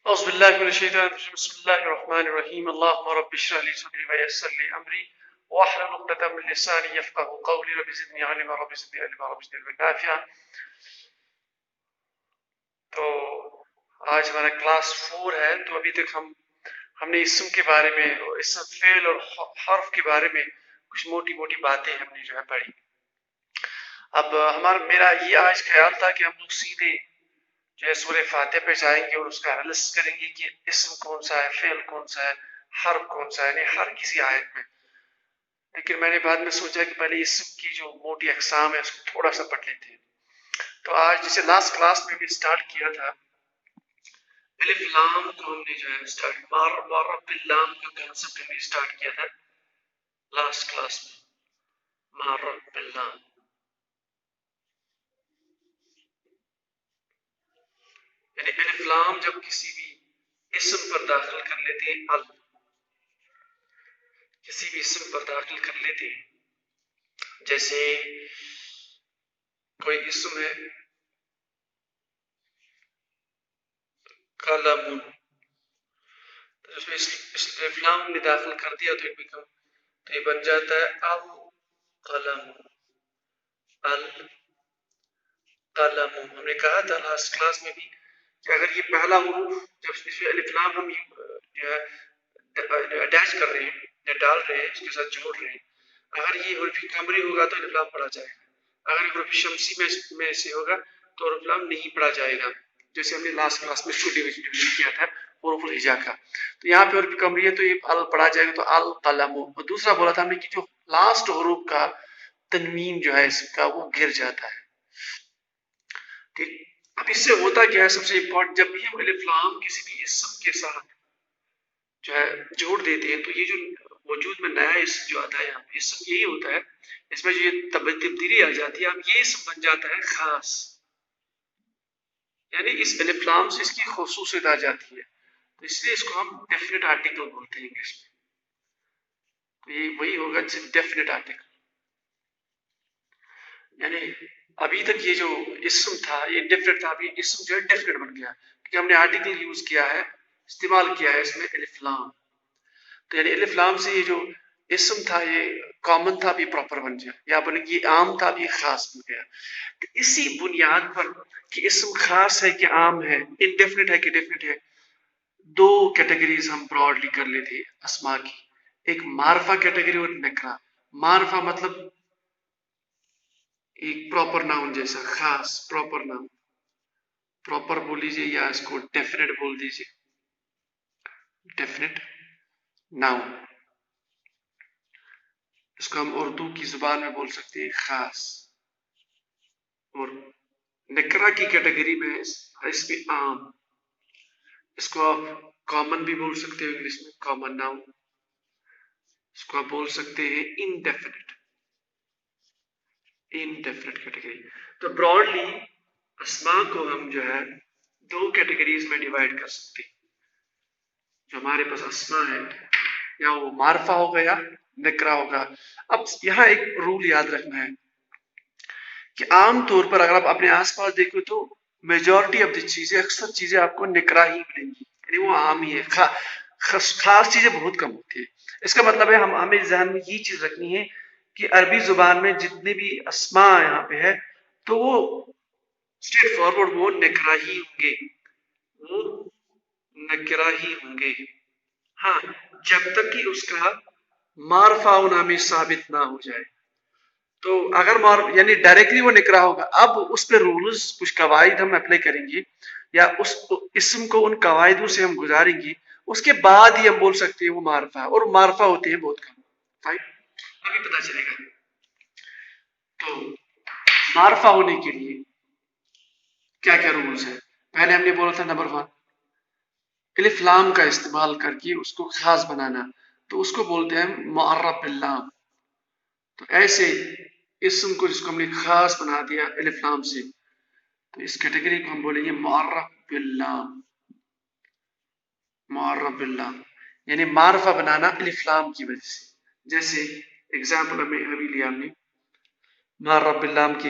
أعوذ بالله من الشيطان الرجيم بسم الله الرحمن الرحيم اللهم رب اشرح لي صدري ويسر لي أمري واحلل عقدة من لساني يفقهوا قولي رب زدني علما رب زدني علما رب زدني علما نافعا. تو آج ہمارا کلاس 4 ہے. تو ابھی تک ہم نے اسم کے بارے میں اسم فعل اور حرف کے بارے میں کچھ موٹی موٹی باتیں ہم نے جو ہے پڑھی. اب میرا یہ آج خیال تھا کہ ہم لوگ سیدھے جو ہے سورہ فاتحہ پہ جائیں گے اور اس کا انالیسس کریں گے کہ اسم کون سا ہے، فعل کون سا ہے، حرف کون سا ہے، یعنی ہر کسی آیت میں. لیکن میں نے بعد میں سوچا کہ پہلے اسم کی جو موٹی اقسام ہے اس کو تھوڑا سا پڑھ لیتے ہیں. تو آج جیسے لاسٹ کلاس میں بھی اسٹارٹ کیا تھا، الف لام کو ہم نے جو ہے اسٹارٹ مارب اللام کا کنسپٹ ہم نے اسٹارٹ کیا تھا لاسٹ کلاس میں. مارب اللام یعنی الف لام جب کسی بھی اسم پر داخل کر لیتے ہیں، کسی بھی اسم پر داخل کر لیتے ہیں، جیسے کوئی اسم ہے قلم، تو اس میں الف لام نے داخل کر دیا تو یہ بن جاتا ہے القلم. القلم ہم نے کہا تھا لاسٹ کلاس میں بھی کہ اگر یہ پہلا حروف جب اس میں الف لام ہم جو ہے اٹیچ کر رہے ہیں یا ڈال رہے ہیں، اس کے ساتھ جوڑ رہے ہیں، اگر یہ حرف قمری ہوگا تو الف لام پڑھا جائے گا، اگر یہ حرف شمسی میں سے ہوگا تو الف لام نہیں پڑھا جائے گا. جیسے ہم نے لاسٹ کلاس میں ڈویژن کیا تھا حروف الہجا کا. تو یہاں پہ حرف قمری ہے تو یہ ال پڑھا جائے گا تو القلم. اور دوسرا بولا تھا ہم نے کہ جو لاسٹ حروف کا تنوین جو ہے اس کا وہ گر جاتا ہے. ٹھیک، اب اس سے ہوتا کیا ہے، سب سے امپورٹنٹ جب بھی ہم الف لام کسی بھی اسم کے ساتھ جو ہے جوڑ دیتے ہیں تو یہ جو وجود میں نیا اسم جو آتا ہے یہاں پہ اسم یہی ہوتا ہے، اس میں جو یہ تبدیلی آ جاتی ہے اب یہ اسم بن جاتا ہے خاص، یعنی اس الف لام سے اس کی خصوصیت آ جاتی ہے، تو اس لیے اس کو ہم ڈیفینٹ آرٹیکل بولتے ہیں انگلش میں. تو یہ وہی ہوگا ڈیفینٹ آرٹیکل، یعنی ابھی تک یہ جو اسم تھا یہ ڈیفینٹ تھا، ابھی اسم جو ہے ڈیفینٹ بن گیا کیونکہ ہم نے آرٹیکل یوز کیا ہے، استعمال کیا ہے اس میں الف لام. تو یعنی الف لام سے یہ جو اسم تھا یہ کامن تھا بھی پراپر بن گیا، یا بلکہ یہ عام تھا بھی خاص بن گیا. تو اسی بنیاد پر کہ اسم خاص ہے کہ عام ہے، انڈیفینٹ ہے کہ ڈیفینٹ ہے، دو کیٹیگریز ہم براڈلی کر لیتے ہیں اسما کی، ایک معرفہ کیٹیگری اور نکرہ. معرفہ مطلب ایک پراپر ناؤن جیسا، خاص پراپر ناؤن، پراپر بول لیجیے یا اس کو ڈیفینٹ بول دیجیے، ڈیفینٹ ناؤن. اس کو ہم اردو کی زبان میں بول سکتے ہیں خاص. اور نکرہ کی کیٹیگری میں اس میں عام، اس کو آپ کامن بھی بول سکتے ہیں انگلش میں کامن ناؤن، اس کو آپ بول سکتے ہیں انڈیفینٹ کیٹیگری. تو براڈلی اسماء کو ہم جو ہے دو کیٹیگریز میں ڈیوائڈ کر سکتے ہیں. جو ہمارے پاس اسماء ہے یا وہ معرفہ ہوگا یا نکرہ ہوگا. اب یہاں ایک رول یاد رکھنا ہے کہ عام طور پر اگر آپ اپنے آس پاس دیکھو تو میجورٹی آف دی چیزیں، اکثر چیزیں آپ کو نکرہ ہی ملیں گی، یعنی وہ عام ہی ہے، خاص چیزیں بہت کم ہوتی ہیں. اس کا مطلب ہے ہمیں ذہن میں یہ چیز رکھنی ہے کہ عربی زبان میں جتنے بھی اسماء یہاں پہ ہے تو وہ اسٹریٹ فارورڈ وہ نکرہ ہی ہوں گے، وہ نکرہ ہی ہوں گے. ہاں، جب تک کہ اس کا معرفہ ہونا میں ثابت نہ ہو جائے. تو اگر یعنی ڈائریکٹلی وہ نکرہ ہوگا، اب اس پہ رولز کچھ قواعد ہم اپلائی کریں گے یا اس اسم کو ان قواعدوں سے ہم گزاریں گے، اس کے بعد ہی ہم بول سکتے ہیں وہ معرفہ، اور معرفہ ہوتے ہیں بہت کم. ابھی پتہ چلے گا. تو معرفہ ہونے کے لیے کیا کیا رولز ہیں؟ پہلے ہم نے بولا تھا نمبر 1 الف لام کا استعمال کر کے اس کو خاص بنانا، تو اس کو بولتے ہیں معرب باللام. تو ایسے اسم کو جس کو ہم نے خاص بنا دیا الف لام سے، تو اس کیٹیگری کو ہم بولیں گے معرب باللام. معرب باللام یعنی معرفہ بنانا الف لام کی وجہ سے. جیسے اگزامپل ہمیں ابھی لیا ہم نے معرب باللام کی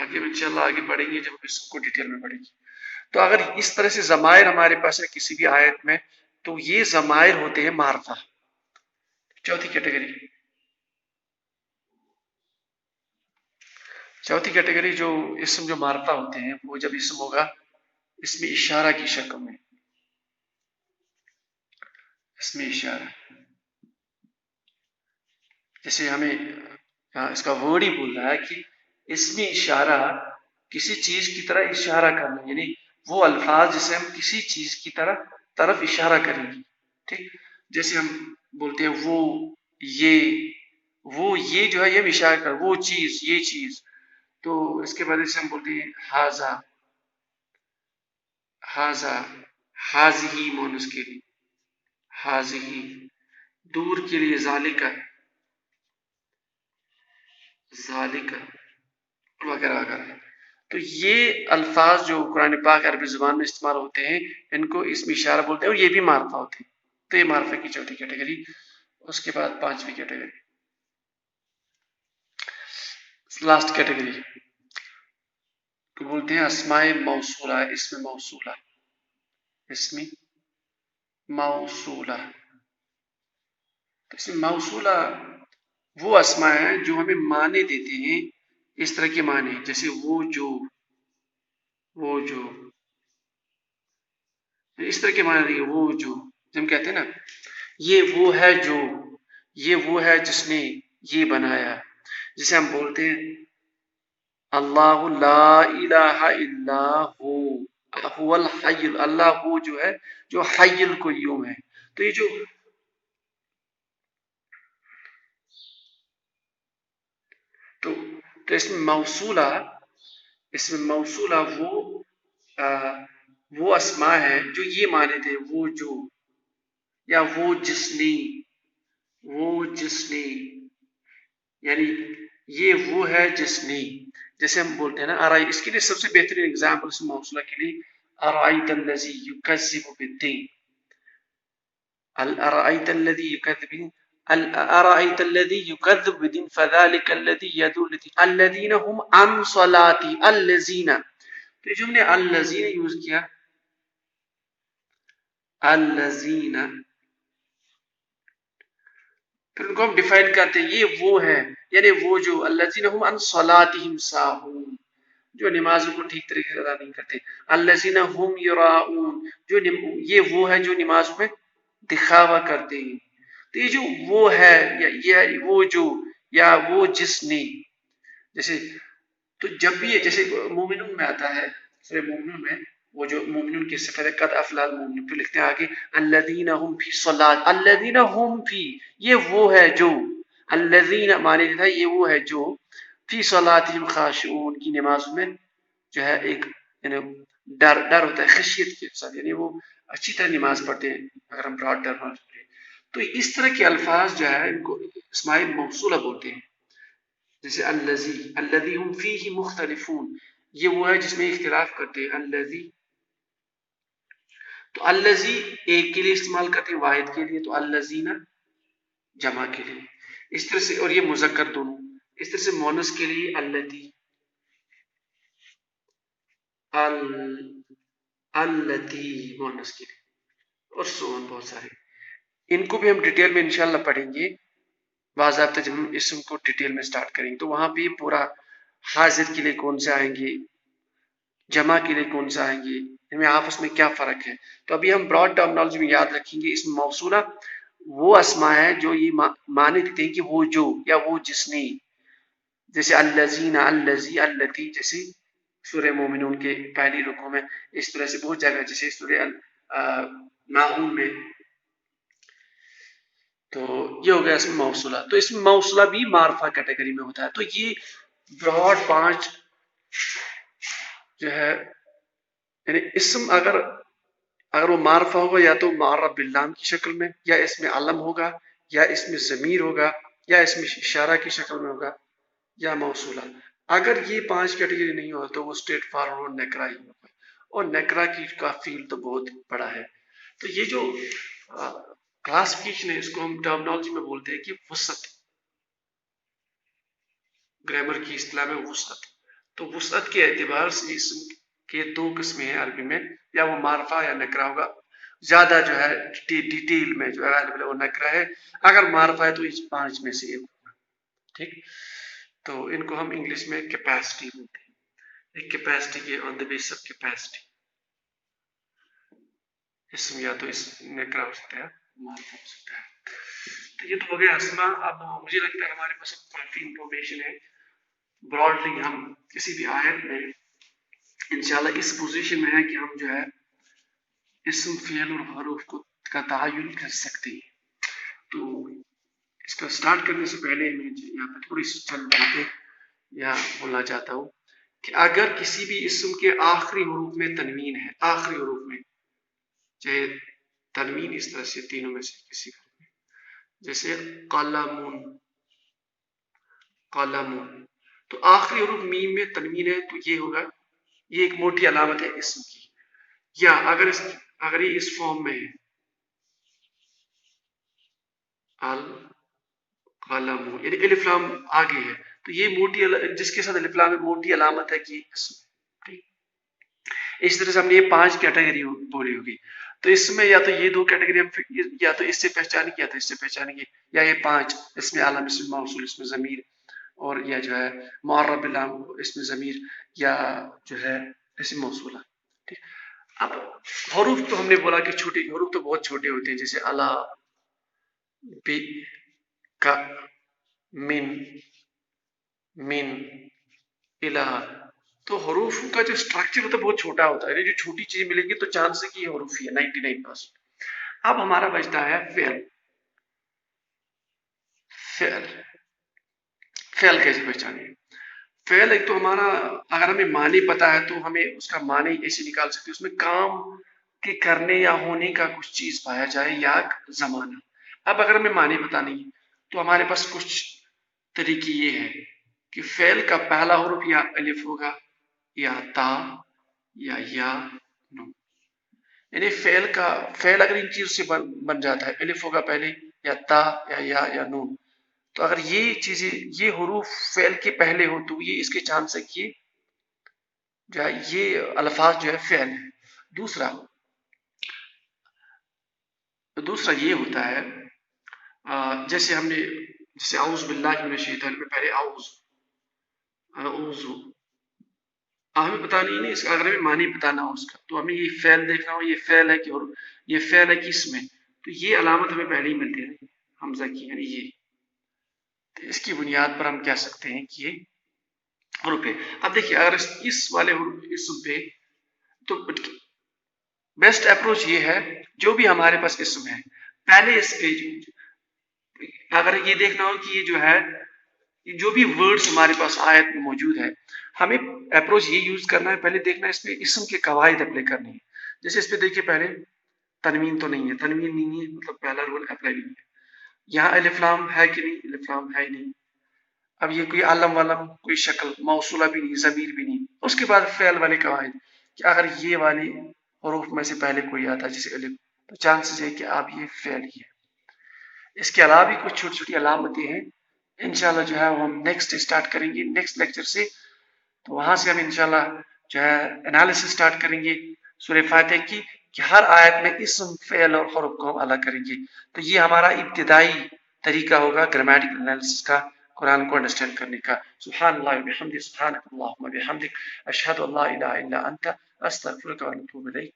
آگے انشاءاللہ آگے پڑھیں گے جب اس کو ڈیٹیل میں پڑھیں گے. تو اگر اس طرح سے ضمائر ہمارے پاس ہے کسی بھی آیت میں تو یہ ضمائر ہوتے ہیں معرفہ. چوتھی کیٹیگری جو اسم جو معرفہ ہوتے ہیں وہ جب اسم ہوگا اس میں اشارہ کی شکل میں. اس میں اشارہ جیسے ہمیں اس کا ورڈ ہی بول رہا ہے کہ اس میں اشارہ کسی چیز کی طرح اشارہ کرنا، یعنی وہ الفاظ جسے ہم کسی چیز کی طرف اشارہ کریں گے. ٹھیک، جیسے ہم بولتے ہیں وہ یہ جو ہے یہ اشارہ کر وہ چیز یہ چیز. تو اس کے بعد جیسے ہم بولتے ہیں ہاذا ہاذہی مونس کے لیے ہاذہی، دور کے لیے ذالکا وغیرہ وغیرہ. تو یہ الفاظ جو قرآن پاک عربی زبان میں استعمال ہوتے ہیں ان کو اسم اشارہ بولتے ہیں اور یہ بھی معرفہ ہوتے ہیں. تو یہ معرفہ کی چوتھی کیٹیگری. اس کے بعد پانچویں کیٹیگری لاسٹ کیٹیگری کو بولتے ہیں اسماء موصولہ. اسم موصولہ. اسم موصولہ وہ اسماء ہیں جو ہمیں معنی دیتے ہیں اس طرح کے معنی جیسے وہ جو اس طرح کے معنی دیکھیں. وہ جو ہم کہتے ہیں نا یہ وہ ہے جس نے یہ بنایا. جسے ہم بولتے ہیں اللہ لا الہ الا هو الحی، اللہ وہ جو ہے جو حی القیوم ہے. تو یہ جو تو اسم موصولہ وہ اسماء ہے جو یہ معنی تھے وہ جو یا وہ جس نے یعنی یہ وہ ہے جس نے. جیسے ہم بولتے ہیں نا ارائی، اس کے لیے سب سے بہترین اگزامپل اس موصولہ کے لیے ارائیت الذی یکذب بالدین. ارائیت الذی یکذب بالدین فذلک الذی یدعو الیتیم الذین هم عن صلاتی الذین. تو جو ہم نے الذین یوز کیا الذین، پھر ان کو ہم ڈیفائن کرتے ہیں یہ وہ ہے یعنی وہ جو الذین هم عن صلاتهم ساہون، جو نمازوں کو ٹھیک طریقے سے ادا نہیں کرتے. الذین هم یراؤون، جو یہ وہ ہے جو نماز میں دکھاوا کرتے ہیں. تو یہ جو وہ ہے یا وہ جو یا وہ جس نے، جیسے تو جب بھی جیسے مومنون میں آتا ہے سورہ مومنون میں وہ جو مومنون کی صفت ہے قد افلح المومنون، پھر لکھتے ہیں آگے الذین هم فی صلاۃ الذین هم فی، یہ وہ ہے جو الذین معنی تھا یہ وہ ہے جو فی صلاتہم خاشعون کی نماز میں جو ہے ایک یعنی ڈر ہوتا ہے خشیت کے ساتھ، یعنی وہ اچھی طرح نماز پڑھتے ہیں اگر ہم براڈ ٹرم. تو اس طرح کے الفاظ جو ہے ان کو اسماء موصولہ بولتے ہیں. جیسے الذی هم فیہ مختلفون، یہ وہ ہے جس میں اختلاف کرتے ہیں. الذی تو الذی ایک کے لیے استعمال کرتے ہیں واحد کے لیے، تو الذین جمع کے لیے اس طرح سے، اور یہ مذکر دونوں. اس طرح سے مونس کے لیے اللتی مونس کے لیے اور سون بہت سارے. ان کو بھی ہم ڈیٹیل میں انشاءاللہ پڑھیں گے باضابطہ جب ہم اسم کو ڈیٹیل میں سٹارٹ کریں گے. تو وہاں پہ پورا حاضر کے لیے کون سے آئیں گے، جمع کے لیے کون سے آئیں گے، ان میں آپس میں کیا فرق ہے. تو ابھی ہم براڈ ٹرمنالوجی میں یاد رکھیں گے اسم موصولہ وہ اسماء ہے جو یہ معنی دیتے ہیں کہ وہ جو یا وہ جس نے. جیسے الذین الذی التی، جیسے سورہ مومنون کے پہلی رکوع میں، اس طرح سے بہت جگہ جیسے سورہ ماعون میں. تو یہ ہو گیا اسم موصولہ. تو اسم موصولہ بھی معرفہ کیٹیگری میں ہوتا ہے. تو یہ براڈ 5 جو ہے یعنی اسم اگر وہ معرفہ ہوگا یا تو معرف باللام کی شکل میں، یا اس میں علم ہوگا، یا اس میں ضمیر ہوگا، یا اس میں اشارہ کی شکل میں ہوگا، یا موصولہ. اگر یہ 5 کیٹیگری نہیں ہو تو وہ اسٹریٹ فارورڈ نیکرا ہی ہوگا، اور نیکرا کی کا فیلڈ تو بہت بڑا ہے. تو یہ جو کلاسفکیشن ہے اس کو ہم ٹرمنالوجی میں بولتے ہیں کہ وسعت، گرامر کی اصطلاح میں وسعت. تو وسعت کے اعتبار سے اسم کے دو قسمیں ہیں عربی میں، یا وہ معرفہ یا نکرہ ہوگا. زیادہ جو ہے ڈیٹیل میں جو ہے وہ نکرہ ہے، اگر معرفہ ہے تو اس 5 میں سے ایک ہوگا. ٹھیک، تو ان کو ہم انگلش میں کیپیسٹی بولتے ہیں. ایک کیپیسٹی کے آن دا بیس آف کیپیسٹی، اسم یا تو اس نکرہ ہو سکتا ہے، معرفہ ہو سکتا ہے. تو یہ تو ہو گیا اسما. اب مجھے لگتا ہے ہمارے پاس کافی انفارمیشن ہے. براڈلی ہم کسی بھی آیت میں انشاءاللہ اس پوزیشن میں ہے کہ ہم جو ہے اسم، فعل اور حروف کا تعین کر سکتے ہیں. تو اس کا سٹارٹ کرنے سے پہلے میں یہاں پہ تھوڑی سی چند باتیں یہاں بولنا چاہتا ہوں کہ اگر کسی بھی اسم کے آخری حروف میں تنوین ہے، آخری حروف میں، چاہے تنوین اس طرح سے تینوں میں سے کسی حروف میں، جیسے قلمون، قلمون، تو آخری حروف میم میں تنوین ہے تو یہ ہوگا، یہ ایک موٹی علامت ہے اسم کی. یا اگر یہ اس فارم میں ہے القلم، یعنی الف لام آگے ہے، تو یہ موٹی جس کے ساتھ الف لام موٹی علامت ہے کہ اسم. اس طرح سے ہم نے یہ 5 کیٹیگری بولی ہوگی. تو اس میں یا تو یہ 2 کیٹیگری ہم یا تو اس سے پہچانیں گے یا تو اس سے پہچانیں گے، یا یہ 5 اس میں عالم، اسم موصول، اس میں ضمیر، اور یا جو ہے معرب باللام، اس میں ضمیر، یا جو ہے اسم موصولہ. ٹھیک، اب حروف تو ہم نے بولا کہ چھوٹے حروف تو بہت چھوٹے ہوتے ہیں، جیسے الا، بی، کا، من، الہ. تو حروف کا جو اسٹرکچر ہوتا ہے بہت چھوٹا ہوتا ہے، جو چھوٹی چیز ملیں گی تو چانس ہے کہ یہ حروف ہی ہے 99%. اب ہمارا بچتا ہے فعل. فعل کیسے پہچانے؟ فعل ایک تو ہمارا، اگر ہمیں معنی پتا ہے تو ہمیں اس کا معنی ایسے نکال سکتے، اس میں کام کے کرنے یا ہونے کا کچھ چیز پایا جائے یا زمانہ. اب اگر ہمیں معنی پتا نہیں تو ہمارے پاس کچھ طریقے یہ ہے کہ فعل کا پہلا حرف یا الف ہوگا، یا تا، یا نون. یعنی فعل اگر ان چیزوں سے بن جاتا ہے، الف ہوگا پہلے، یا تا، یا نون، تو اگر یہ چیزیں، یہ حروف فعل کے پہلے ہو تو یہ اس کے چانس ہے کہ جو ہے یہ الفاظ جو ہے فعل ہے. دوسرا یہ ہوتا ہے جیسے ہم نے، جیسے اعوذ باللہ من الشیطان میں پہلے اعوذ، ہمیں پتا نہیں اس کا، اگر ہمیں معنی بتانا ہو اس کا تو ہمیں یہ فعل دیکھنا ہو، یہ فعل ہے کہ، اور یہ فعل ہے کس میں، تو یہ علامت ہمیں پہلے ہی ملتی ہے حمزہ کی، یعنی یہ. تو اس کی بنیاد پر ہم کہہ سکتے ہیں کہ یہ حروف ہے. اب دیکھیے اگر اس والے اسم پہ، تو بیسٹ اپروچ یہ ہے جو بھی ہمارے پاس اسم ہے پہلے اس پہ اگر یہ دیکھنا ہو کہ یہ جو ہے جو بھی ورڈز ہمارے پاس آیت میں موجود ہے، ہمیں اپروچ یہ یوز کرنا ہے، پہلے دیکھنا ہے اس پہ اسم کے قواعد اپلائی کرنی ہے. جیسے اس پہ دیکھیے پہلے تنوین تو نہیں ہے، تنوین نہیں ہے مطلب پہلا رول اپلائی نہیں ہے. یہاں الف لام ہے کہ نہیں؟ الف لام ہے نہیں. اب یہ کوئی علم ولم، کوئی شکل موصولہ بھی نہیں، ضمیر بھی نہیں. اس کے بعد فعل والے قواعد کہ اگر یہ والی حروف میں سے پہلے کوئی آتا ہے جیسے الف، تو چانسز ہے کہ آپ یہ فعل ہی ہے. اس کے علاوہ بھی کچھ چھوٹی چھوٹی علامتیں ہیں، انشاءاللہ جو ہے وہ ہم نیکسٹ اسٹارٹ کریں گے نیکسٹ لیکچر سے. تو وہاں سے ہم انشاءاللہ جو ہے انالیسس اسٹارٹ کریں گے سورہ فاتحہ کی، کہ ہر آیت میں اسم، فعل اور حروف کو ہم الگ کریں گے. تو یہ ہمارا ابتدائی طریقہ ہوگا گرامیٹیکل انالیسس کا، قرآن کو انڈرسٹینڈ کرنے کا. سبحان اللہ و بحمدہ، سبحانک اللہم و بحمدک، اشہد ان لا الہ الا انت، استغفرک و اتوب الیک.